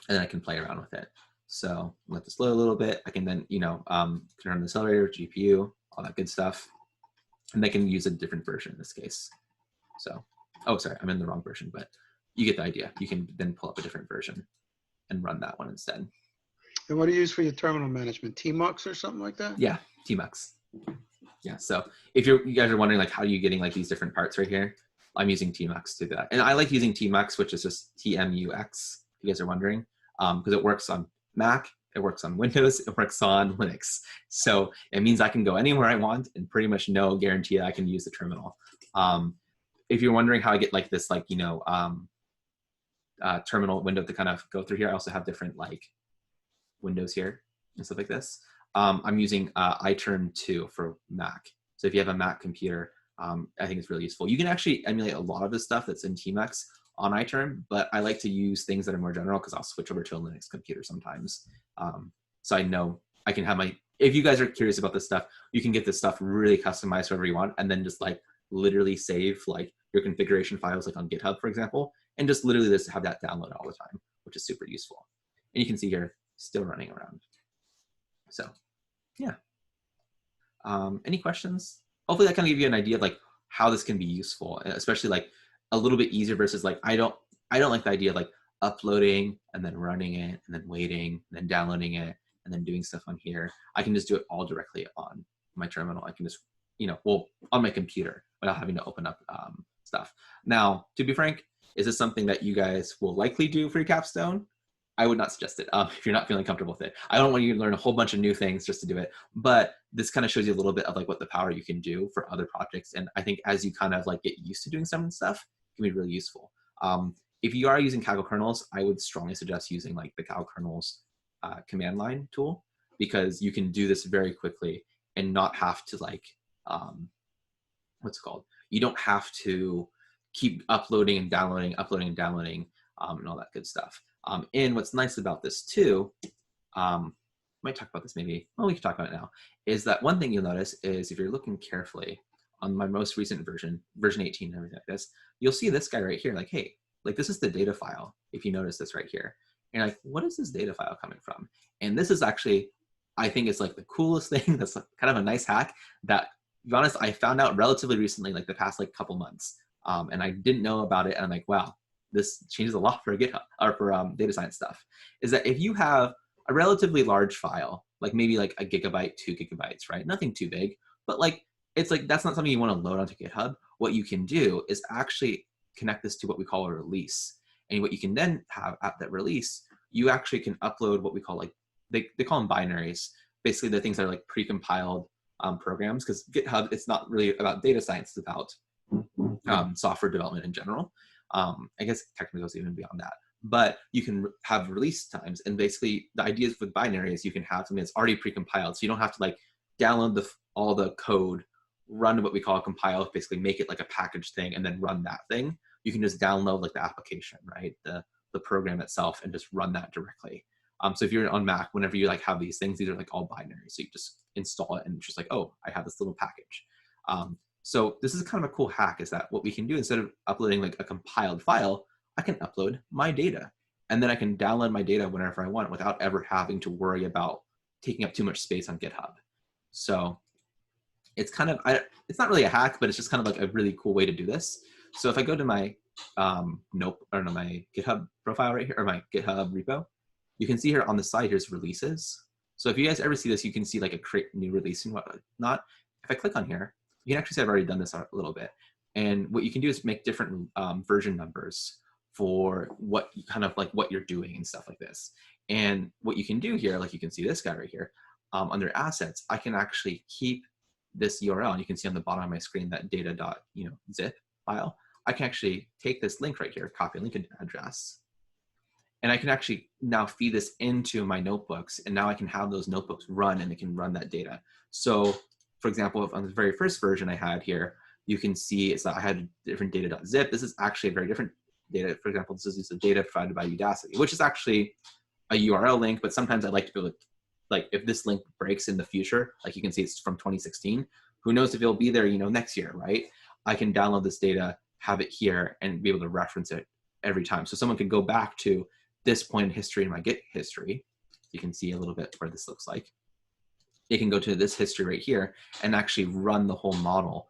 [SPEAKER 1] And then I can play around with it. So let this load a little bit. I can then, turn on the accelerator, GPU, all that good stuff. And they can use a different version in this case. So, oh, sorry, I'm in the wrong version, but you get the idea. You can then pull up a different version and run that one instead.
[SPEAKER 3] And what do you use for your terminal management? Tmux or something like that?
[SPEAKER 1] Yeah, Tmux. Yeah, so if you guys are wondering like how are you getting like these different parts right here, I'm using Tmux to do that. And I like using Tmux, which is just TMUX, if you guys are wondering, because it works on Mac, it works on Windows, it works on Linux. So it means I can go anywhere I want and pretty much no guarantee that I can use the terminal. If you're wondering how I get like this, like, terminal window to kind of go through here, I also have different like windows here and stuff like this. I'm using iTerm 2 for Mac. So if you have a Mac computer, I think it's really useful. You can actually emulate a lot of the stuff that's in Tmux on iTerm, but I like to use things that are more general because I'll switch over to a Linux computer sometimes. So I know I can have if you guys are curious about this stuff, you can get this stuff really customized wherever you want, and then just like literally save like your configuration files like on GitHub, for example, and just literally just have that download all the time, which is super useful. And you can see here, still running around. So yeah. Any questions? Hopefully that kind of give you an idea of like how this can be useful, especially like a little bit easier versus like, I don't like the idea of like uploading and then running it and then waiting and then downloading it and then doing stuff on here. I can just do it all directly on my terminal. I can just, on my computer without having to open up stuff. Now, to be frank, is this something that you guys will likely do for your capstone? I would not suggest it if you're not feeling comfortable with it. I don't want you to learn a whole bunch of new things just to do it, but this kind of shows you a little bit of like what the power you can do for other projects. And I think as you kind of like get used to doing some of the stuff, it can be really useful. If you are using Kaggle Kernels, I would strongly suggest using like the Kaggle Kernels command line tool, because you can do this very quickly and not have to like, what's it called? You don't have to keep uploading and downloading, and all that good stuff. And what's nice about this too, might talk about this maybe, well, we can talk about it now, is that one thing you'll notice is if you're looking carefully on my most recent version 18 and everything like this, you'll see this guy right here, like, hey, like this is the data file. If you notice this right here, and you're like, what is this data file coming from? And this is actually, I think it's like the coolest thing. That's like kind of a nice hack that, to be honest, I found out relatively recently, like the past like couple months. And I didn't know about it. And I'm like, wow, this changes a lot for GitHub or for data science stuff, is that if you have a relatively large file, like maybe like a gigabyte, 2 gigabytes, right? Nothing too big, but like, it's like, that's not something you want to load onto GitHub. What you can do is actually connect this to what we call a release. And what you can then have at that release, you actually can upload what we call like, they call them binaries, basically the things that are like pre-compiled programs, because GitHub, it's not really about data science, it's about software development in general. I guess technically goes even beyond that, but you can have release times, and basically the idea with binary is you can have something that's already pre-compiled, so you don't have to like download all the code, run what we call a compile, basically make it like a package thing, and then run that thing. You can just download like the application, right, the program itself, and just run that directly. So if you're on Mac, whenever you like have these things, these are like all binary, so you just install it and it's just like, oh, I have this little package. So this is kind of a cool hack, is that what we can do, instead of uploading like a compiled file, I can upload my data, and then I can download my data whenever I want without ever having to worry about taking up too much space on GitHub. So it's kind of, it's not really a hack, but it's just kind of like a really cool way to do this. So if I go to my my GitHub profile right here, or my GitHub repo, you can see here on the side, here's releases. So if you guys ever see this, you can see like a create new release and whatnot. If I click on here, you can actually see I've already done this a little bit. And what you can do is make different version numbers for what kind of like what you're doing and stuff like this. And what you can do here, like you can see this guy right here, under assets, I can actually keep this URL, and you can see on the bottom of my screen that data.zip file. I can actually take this link right here, copy link address, and I can actually now feed this into my notebooks, and now I can have those notebooks run, and it can run that data. So for example, if on the very first version I had here, you can see it's that I had a different data.zip. This is actually a very different data. For example, this is the data provided by Udacity, which is actually a URL link, but sometimes I like to be able to, like if this link breaks in the future, like you can see it's from 2016, who knows if it'll be there, next year, right? I can download this data, have it here, and be able to reference it every time. So someone could go back to this point in history in my Git history. You can see a little bit where this looks like. It can go to this history right here and actually run the whole model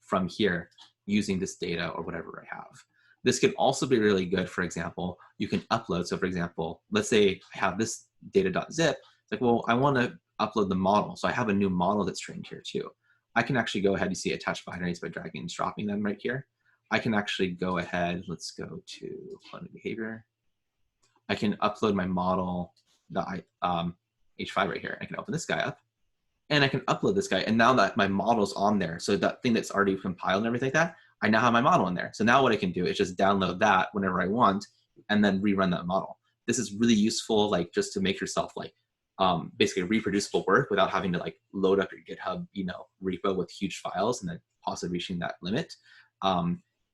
[SPEAKER 1] from here using this data or whatever I have. This can also be really good. For example, you can upload. So for example, let's say I have this data.zip. It's like, well, I want to upload the model. So I have a new model that's trained here too. I can actually go ahead and see attach binaries by dragging and dropping them right here. I can actually go ahead, let's go to cloning behavior. I can upload my model, H5 right here. I can open this guy up, and I can upload this guy. And now that my model's on there, so that thing that's already compiled and everything like that, I now have my model in there. So now what I can do is just download that whenever I want, and then rerun that model. This is really useful, like just to make yourself like basically reproducible work without having to like load up your GitHub, repo with huge files and then possibly reaching that limit.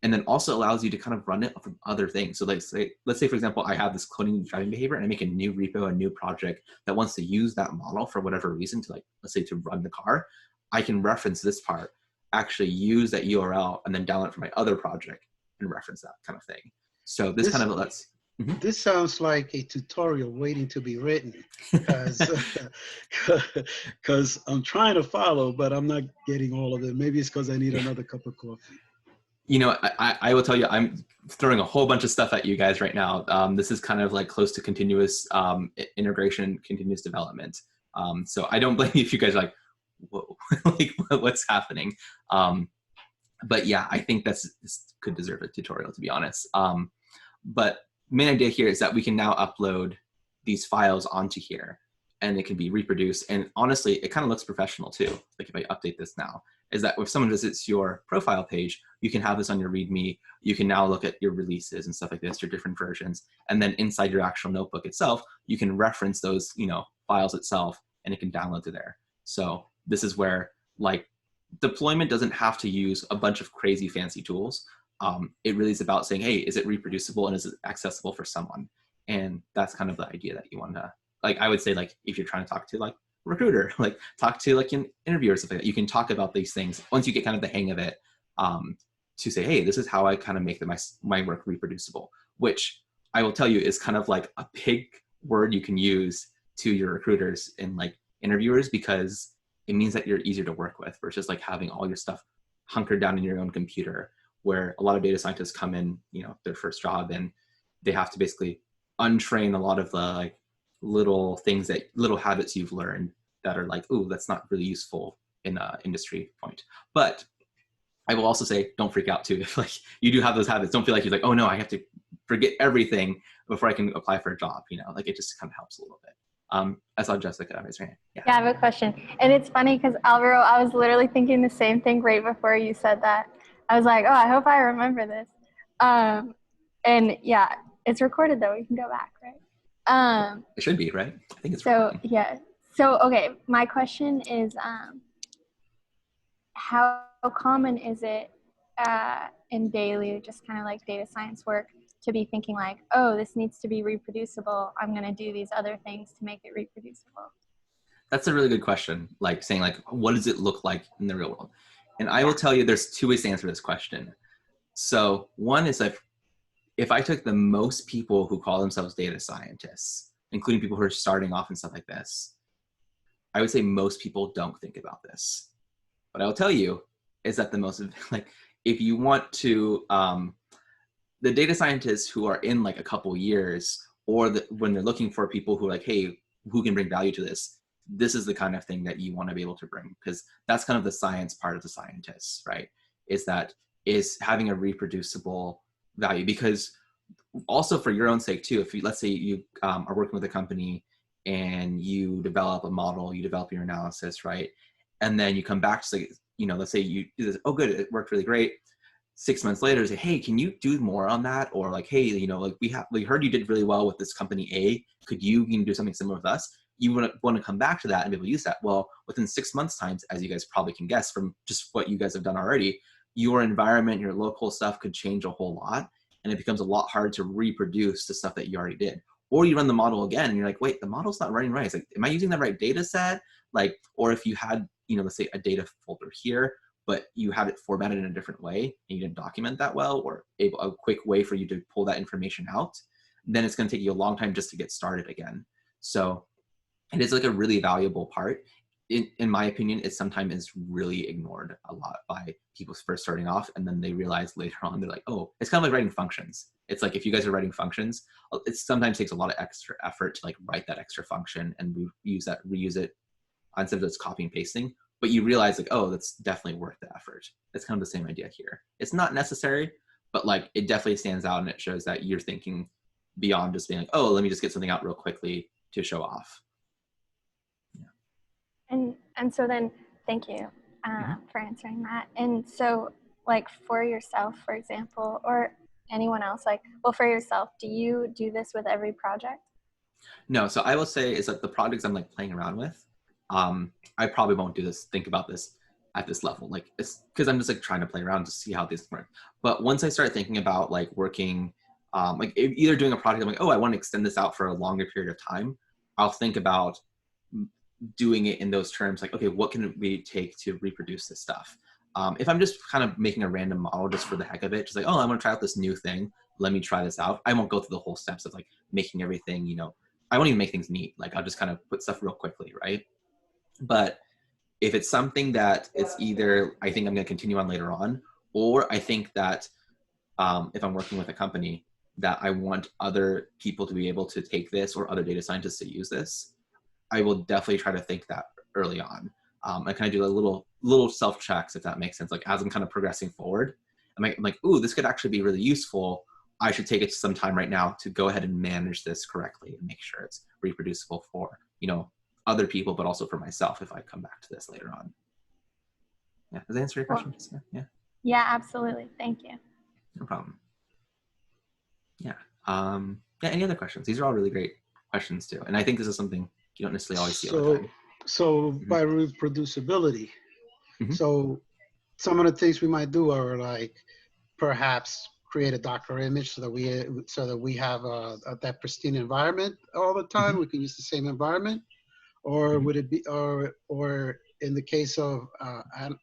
[SPEAKER 1] And then also allows you to kind of run it from other things. So let's say, for example, I have this cloning and driving behavior, and I make a new repo, a new project that wants to use that model for whatever reason to, like, let's say to run the car. I can reference this part, actually use that URL, and then download it from my other project and reference that kind of thing. So this kind of lets. Mm-hmm.
[SPEAKER 3] This sounds like a tutorial waiting to be written, because I'm trying to follow, but I'm not getting all of it. Maybe it's because I need another cup of coffee.
[SPEAKER 1] I will tell you, I'm throwing a whole bunch of stuff at you guys right now. This is kind of like close to continuous integration, continuous development. So I don't blame you if you guys are like, whoa, like what's happening? But yeah, I think this could deserve a tutorial, to be honest. But main idea here is that we can now upload these files onto here, and it can be reproduced. And honestly, it kind of looks professional too. Like if I update this now, is that if someone visits your profile page, you can have this on your README. You can now look at your releases and stuff like this, your different versions. And then inside your actual notebook itself, you can reference those, files itself, and it can download to there. So this is where like deployment doesn't have to use a bunch of crazy fancy tools. It really is about saying, hey, is it reproducible and is it accessible for someone? And that's kind of the idea that you want to, like, I would say, like, if you're trying to talk to like a recruiter, like talk to like an interviewer or stuff like that, you can talk about these things once you get kind of the hang of it, to say, hey, this is how I kind of make my work reproducible, which I will tell you is kind of like a big word you can use to your recruiters and like interviewers, because it means that you're easier to work with versus like having all your stuff hunkered down in your own computer, where a lot of data scientists come in, their first job, and they have to basically untrain a lot of the like little habits you've learned that are like, ooh, that's not really useful in an industry point. But I will also say, don't freak out too. If like you do have those habits, don't feel like you're like, oh no, I have to forget everything before I can apply for a job. Like it just kind of helps a little bit. I saw Jessica raise her hand. Yeah,
[SPEAKER 2] I have a question. And it's funny because Alvaro, I was literally thinking the same thing right before you said that. I was like, oh, I hope I remember this. And yeah, it's recorded though. We can go back, right?
[SPEAKER 1] It should be, right? I think it's
[SPEAKER 2] so
[SPEAKER 1] recording.
[SPEAKER 2] Yeah. So okay, my question is, how common is it in daily, just kind of like data science work, to be thinking like, oh, this needs to be reproducible. I'm going to do these other things to make it reproducible?
[SPEAKER 1] That's a really good question. Like saying like, what does it look like in the real world? And I will tell you, there's two ways to answer this question. So one is like, if I took the most people who call themselves data scientists, including people who are starting off and stuff like this, I would say most people don't think about this. What I will tell you is that the most, like, if you want to, the data scientists who are in like a couple years, or when they're looking for people who are like, hey, who can bring value to this, this is the kind of thing that you want to be able to bring, because that's kind of the science part of the scientists, right? Is having a reproducible value. Because also for your own sake too, if you, let's say you are working with a company and you develop a model, you develop your analysis, right? And then you come back to say, you know, let's say you do this, oh good, it worked really great. 6 months later, say, hey, can you do more on that? Or like, hey, you know, like we heard you did really well with this company A. Could you do something similar with us? You want to come back to that and be able to use that. Well, within 6 months times, as you guys probably can guess from just what you guys have done already, your environment, your local stuff could change a whole lot. And it becomes a lot harder to reproduce the stuff that you already did. Or you run the model again and you're like, wait, the model's not running right. It's like, am I using the right data set? Like, or if you had, you know, let's say a data folder here, but you had it formatted in a different way and you didn't document that well, or a quick way for you to pull that information out, then it's going to take you a long time just to get started again. So it is like a really valuable part. In my opinion, it sometimes is really ignored a lot by people first starting off, and then they realize later on, they're like, oh, it's kind of like writing functions. It's like if you guys are writing functions, it sometimes takes a lot of extra effort to like write that extra function and reuse it instead of just copying and pasting. But you realize like, oh, that's definitely worth the effort. It's kind of the same idea here. It's not necessary, but like it definitely stands out and it shows that you're thinking beyond just being like, oh, let me just get something out real quickly to show off.
[SPEAKER 2] And so then, thank you for answering that. And so, like for yourself, for example, or anyone else, like, well, for yourself, do you do this with every project?
[SPEAKER 1] No, so I will say is that the projects I'm like playing around with, I probably won't do this, think about this at this level. Like it's because I'm just like trying to play around to see how these work. But once I start thinking about like working, like either doing a project, I'm like, oh, I want to extend this out for a longer period of time. I'll think about doing it in those terms, like, okay, what can we take to reproduce this stuff? If I'm just kind of making a random model just for the heck of it, just like, oh, I want to try out this new thing, let me try this out. I won't go through the whole steps of like making everything, you know, I won't even make things neat. Like I'll just kind of put stuff real quickly, right? But if it's something that it's either I think I'm going to continue on later on, or I think that if I'm working with a company that I want other people to be able to take this or other data scientists to use this, I will definitely try to think that early on. I kind of do a little self checks, if that makes sense. Like as I'm kind of progressing forward, I'm like, ooh, this could actually be really useful. I should take it some time right now to go ahead and manage this correctly and make sure it's reproducible for, you know, other people, but also for myself if I come back to this later on. Yeah, does that answer your question?
[SPEAKER 2] Cool.
[SPEAKER 1] Yeah.
[SPEAKER 2] Yeah, absolutely. Thank you.
[SPEAKER 1] No problem. Yeah. Yeah. Any other questions? These are all really great questions too, and I think this is something you don't necessarily always see all the time.
[SPEAKER 3] So by reproducibility, so some of the things we might do are like perhaps create a Docker image so that we have that pristine environment all the time. We can use the same environment, or would it be, or in the case of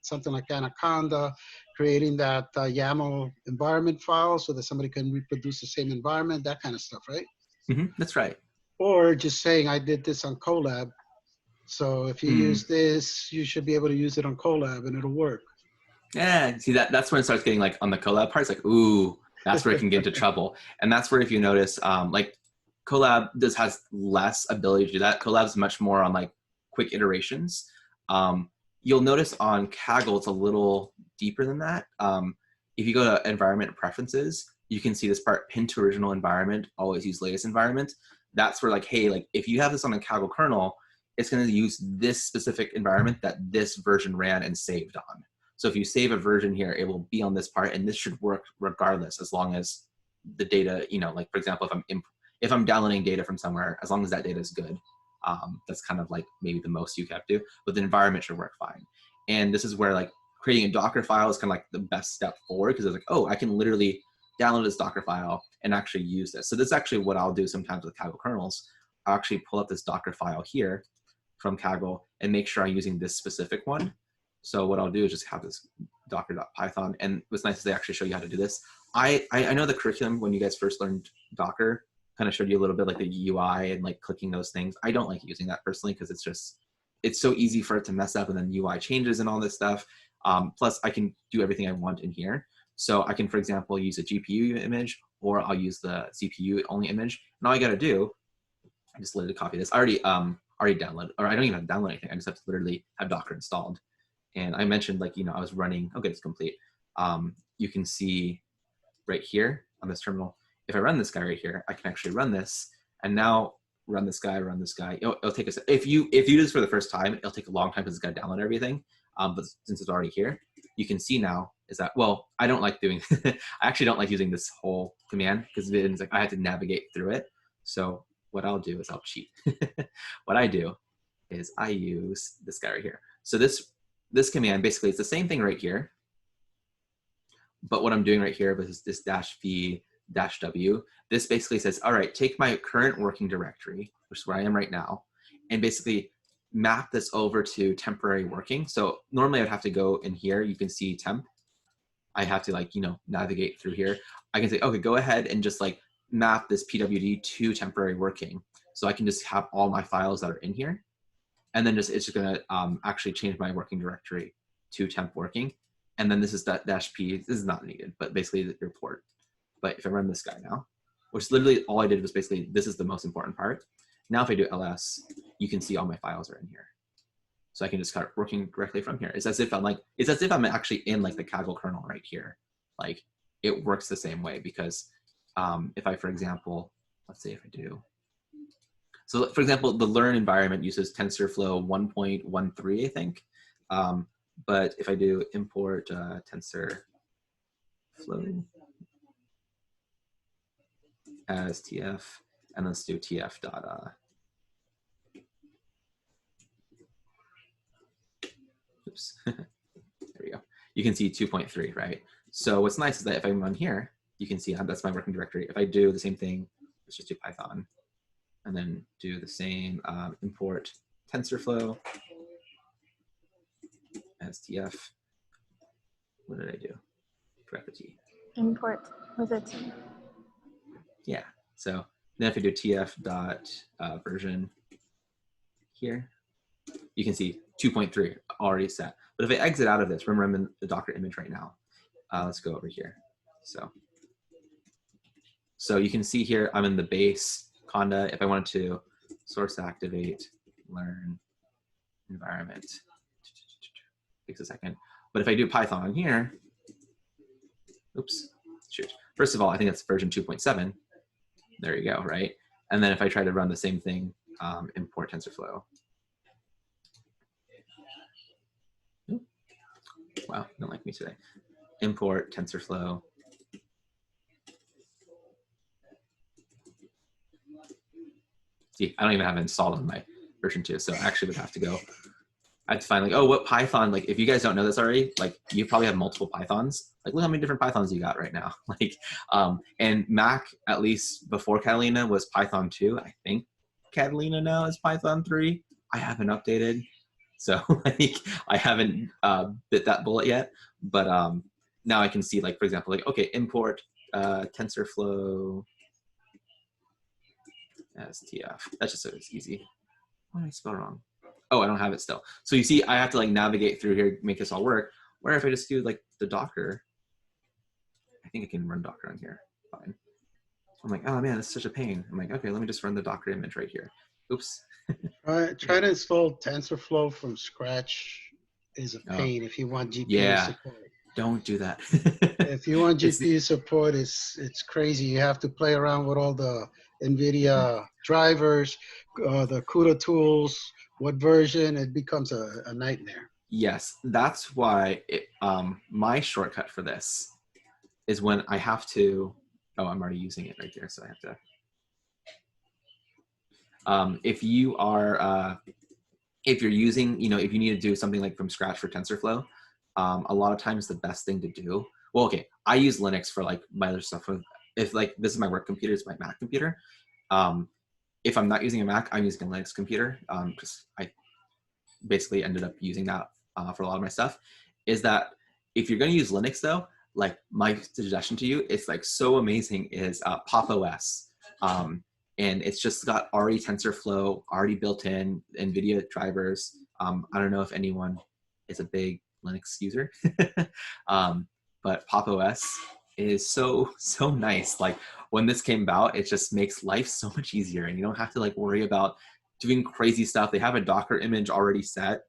[SPEAKER 3] something like Anaconda, creating that YAML environment file so that somebody can reproduce the same environment, that kind of stuff, right?
[SPEAKER 1] That's right.
[SPEAKER 3] Or just saying, I did this on Colab, so if you use this, you should be able to use it on Colab and it'll work.
[SPEAKER 1] Yeah, see that's when it starts getting like on the Colab part, it's like, ooh, that's where it can get into trouble. And that's where if you notice, like Colab has less ability to do that. Colab's much more on like quick iterations. You'll notice on Kaggle, it's a little deeper than that. If you go to environment preferences, you can see this part, pin to original environment, always use latest environment. That's where like, hey, like if you have this on a Kaggle kernel, it's going to use this specific environment that this version ran and saved on. So if you save a version here, it will be on this part, and this should work regardless, as long as the data, you know, like for example, if I'm downloading data from somewhere, as long as that data is good, that's kind of like maybe the most you have to do, but the environment should work fine. And this is where like creating a Docker file is kind of like the best step forward, because it's like, oh, I can literally download this Docker file and actually use this. So this is actually what I'll do sometimes with Kaggle kernels. I'll actually pull up this Docker file here from Kaggle and make sure I'm using this specific one. So what I'll do is just have this docker.python. And what's nice is they actually show you how to do this. I know the curriculum when you guys first learned Docker kind of showed you a little bit like the UI and like clicking those things. I don't like using that personally because it's so easy for it to mess up and then UI changes and all this stuff. Plus I can do everything I want in here. So I can, for example, use a GPU image, or I'll use the CPU only image. And all I got to do, I just literally copy this. I already downloaded, or I don't even have to download anything. I just have to literally have Docker installed. And I mentioned like, you know, I was running, okay, it's complete. You can see right here on this terminal, if I run this guy right here, I can actually run this, and now run this guy. It'll take us, if you do this for the first time, it'll take a long time because it's got to download everything. But since it's already here, you can see now is that, well, I don't like doing, I actually don't like using this whole command because it's like I have to navigate through it. So what I'll do is I'll cheat. What I do is I use this guy right here. So this command, basically it's the same thing right here, but what I'm doing right here is this -v-w. This basically says, all right, take my current working directory, which is where I am right now, and basically map this over to temporary working. So normally I'd have to go in here, you can see temp. I have to, like, you know, navigate through here. I can say, okay, go ahead and just like map this PWD to temporary working. So I can just have all my files that are in here. And then it's just gonna actually change my working directory to temp working. And then this is -p, this is not needed, but basically your port. But if I run this guy now, which literally all I did was basically, this is the most important part. Now if I do ls, you can see all my files are in here. So I can just start working directly from here. It's as if I'm actually in like the Kaggle kernel right here. Like it works the same way because if I, for example, let's say if I do, so for example, the learn environment uses TensorFlow 1.13, I think. But if I do import TensorFlow as TF, and let's do TF dot, oops, there we go. You can see 2.3, right? So what's nice is that if I run here, you can see that's my working directory. If I do the same thing, let's just do Python, and then do the same import TensorFlow as TF. What did I do? Forgot the T.
[SPEAKER 2] Import with a T.
[SPEAKER 1] Yeah. So then if I do TF dot version here, you can see 2.3 already set. But if I exit out of this, remember I'm in the Docker image right now. Let's go over here. So you can see here, I'm in the base conda. If I wanted to source activate, learn environment, takes a second. But if I do Python on here, oops, shoot. First of all, I think that's version 2.7. There you go, right? And then if I try to run the same thing, import TensorFlow. Wow, don't like me today. Import TensorFlow. See, I don't even have it installed on my version 2, so I actually would have to go. I have to find like, oh, what Python, like if you guys don't know this already, like you probably have multiple Pythons. Like look how many different Pythons you got right now. Like, and Mac, at least before Catalina, was Python 2. I think Catalina now is Python 3. I haven't updated. So like I haven't bit that bullet yet, but now I can see, like, for example, like, okay, import TensorFlow as TF. That's just so it's easy. What did I spell wrong? Oh, I don't have it still. So you see, I have to like navigate through here, make this all work. Where if I just do like the Docker, I think I can run Docker on here. Fine. I'm like, oh man, it's such a pain. I'm like, okay, let me just run the Docker image right here. Oops.
[SPEAKER 3] Try to install TensorFlow from scratch is a pain if you want GPU support.
[SPEAKER 1] Don't do that.
[SPEAKER 3] If you want GPU support, it's crazy. You have to play around with all the NVIDIA drivers, the CUDA tools, what version, it becomes a nightmare. Yes,
[SPEAKER 1] that's why my shortcut for this is when I have to, oh, I'm already using it right there, so I have to. If you are, if you're using, you know, if you need to do something like from scratch for TensorFlow, a lot of times the best thing to do, well, okay, I use Linux for like my other stuff. If like this is my work computer, it's my Mac computer. If I'm not using a Mac, I'm using a Linux computer because I basically ended up using that for a lot of my stuff. Is that if you're going to use Linux though, like my suggestion to you, it's like so amazing is PopOS. And it's just got already TensorFlow already built in, NVIDIA drivers. I don't know if anyone is a big Linux user, but PopOS is so nice. Like when this came about, it just makes life so much easier, and you don't have to like worry about doing crazy stuff. They have a Docker image already set,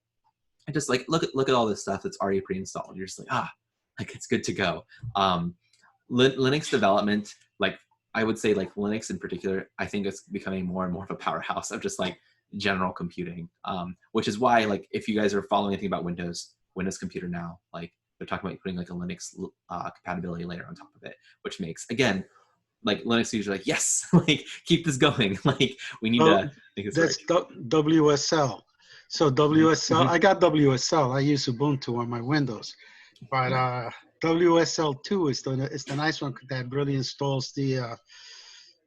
[SPEAKER 1] and just like look at all this stuff that's already pre-installed. You're just like, like it's good to go. Linux development, like I would say like Linux in particular, I think it's becoming more and more of a powerhouse of just like general computing, which is why like if you guys are following anything about Windows Computer now, like they're talking about putting like a Linux compatibility layer on top of it, which makes, again, like Linux users are like, yes, like keep this going. Like we need to make this
[SPEAKER 3] that's
[SPEAKER 1] work.
[SPEAKER 3] WSL. So WSL, I got WSL. I use Ubuntu on my Windows, but WSL2 is the nice one that really installs the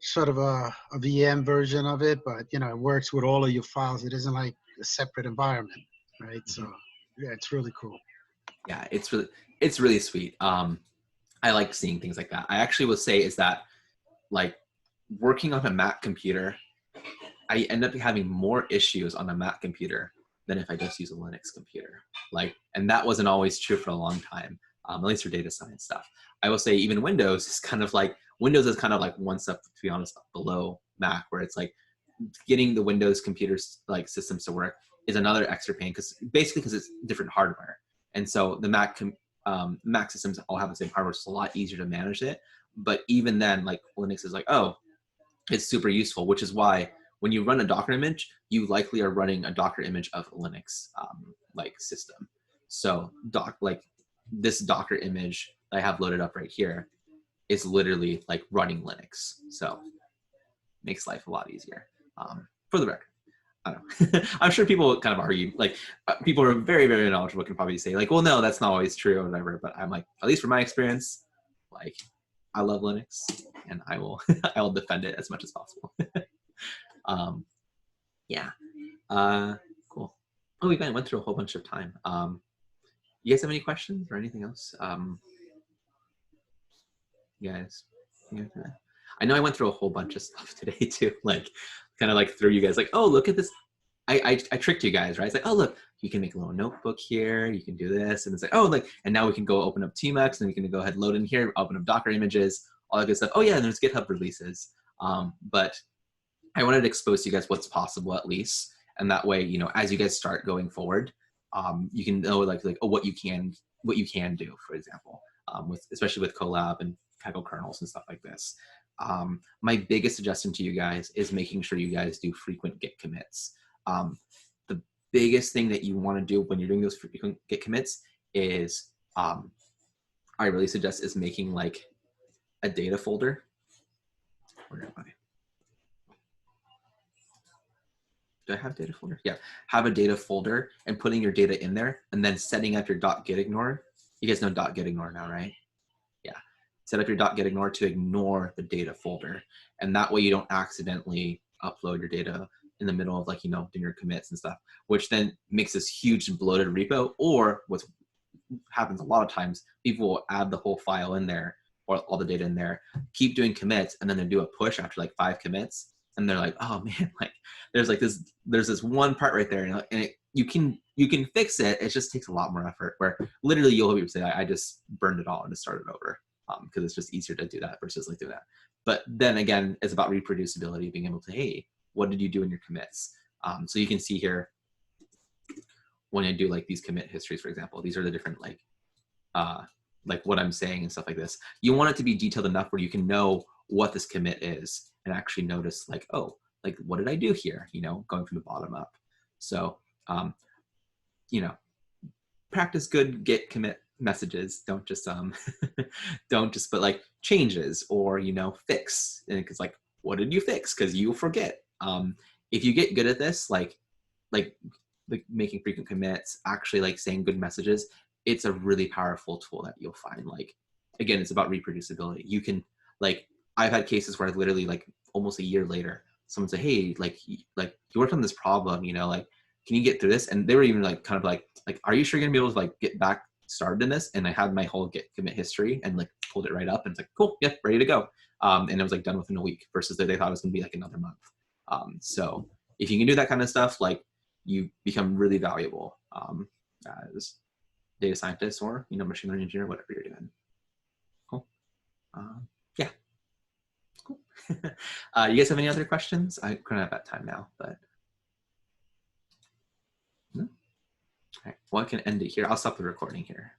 [SPEAKER 3] sort of a VM version of it, but you know, it works with all of your files. It isn't like a separate environment, right? So yeah, it's really cool.
[SPEAKER 1] Yeah, it's really sweet. I like seeing things like that. I actually will say is that like working on a Mac computer, I end up having more issues on a Mac computer than if I just use a Linux computer. Like, and that wasn't always true for a long time, at least for data science stuff. I will say even Windows is kind of like one step, to be honest, below Mac, where it's like getting the Windows computers like systems to work is another extra pain because it's different hardware. And so the Mac systems all have the same hardware, so it's a lot easier to manage it. But even then, like Linux is like, oh, it's super useful, which is why when you run a Docker image, you likely are running a Docker image of a Linux like system. So like this Docker image that I have loaded up right here is literally like running Linux. So makes life a lot easier. For the record, I don't know. I'm sure people kind of argue, like people who are very, very knowledgeable can probably say like, well, no, that's not always true or whatever. But I'm like, at least from my experience, like I love Linux and I will I will defend it as much as possible. Yeah. Cool. Oh, we went through a whole bunch of time. You guys have any questions or anything else? You guys, I know I went through a whole bunch of stuff today too, like kind of like through you guys like, oh, look at this. I tricked you guys, right? It's like, oh, look, you can make a little notebook here. You can do this. And it's like, oh, like, and now we can go open up Tmux and we can go ahead and load in here, open up Docker images, all that good stuff. Oh yeah, and there's GitHub releases. But I wanted to expose to you guys what's possible at least. And that way, you know, as you guys start going forward, you can know like oh, what you can do, for example, especially with Colab and Kaggle Kernels and stuff like this. My biggest suggestion to you guys is making sure you guys do frequent Git commits. The biggest thing that you want to do when you're doing those frequent Git commits is, I really suggest is making like a data folder. Where am I? Do I have data folder? Yeah, have a data folder and putting your data in there and then setting up your .gitignore. You guys know .gitignore now, right? Yeah, set up your .gitignore to ignore the data folder. And that way you don't accidentally upload your data in the middle of like, you know, doing your commits and stuff, which then makes this huge bloated repo. Or what happens a lot of times, people will add the whole file in there or all the data in there, keep doing commits, and then they do a push after like 5 commits. And they're like, oh man, like there's this one part right there, and you can fix it. It just takes a lot more effort. Where literally you'll say, I just burned it all and just started over, because it's just easier to do that versus like do that. But then again, it's about reproducibility, being able to, hey, what did you do in your commits? So you can see here when I do like these commit histories, for example, these are the different like what I'm saying and stuff like this. You want it to be detailed enough where you can know what this commit is and actually notice like, oh, like what did I do here? You know, going from the bottom up. So, you know, practice good Git commit messages. Don't just put like changes or, you know, fix. And it's like, what did you fix? Because you'll forget. If you get good at this, like making frequent commits, actually like saying good messages, it's a really powerful tool that you'll find. Like, again, it's about reproducibility. You can like, I've had cases where I've literally like almost a year later, someone say, hey, like you worked on this problem, you know, like, can you get through this? And they were even like, kind of like, are you sure you're gonna be able to like get back started in this? And I had my whole Git commit history and like pulled it right up and it's like, cool, yeah, ready to go. And it was like done within a week versus that they thought it was gonna be like another month. So if you can do that kind of stuff, like you become really valuable as data scientist or, you know, machine learning engineer, whatever you're doing. Cool. Yeah. Cool. You guys have any other questions? I'm kind of at that time now, but no. All right. Well, I can end it here. I'll stop the recording here.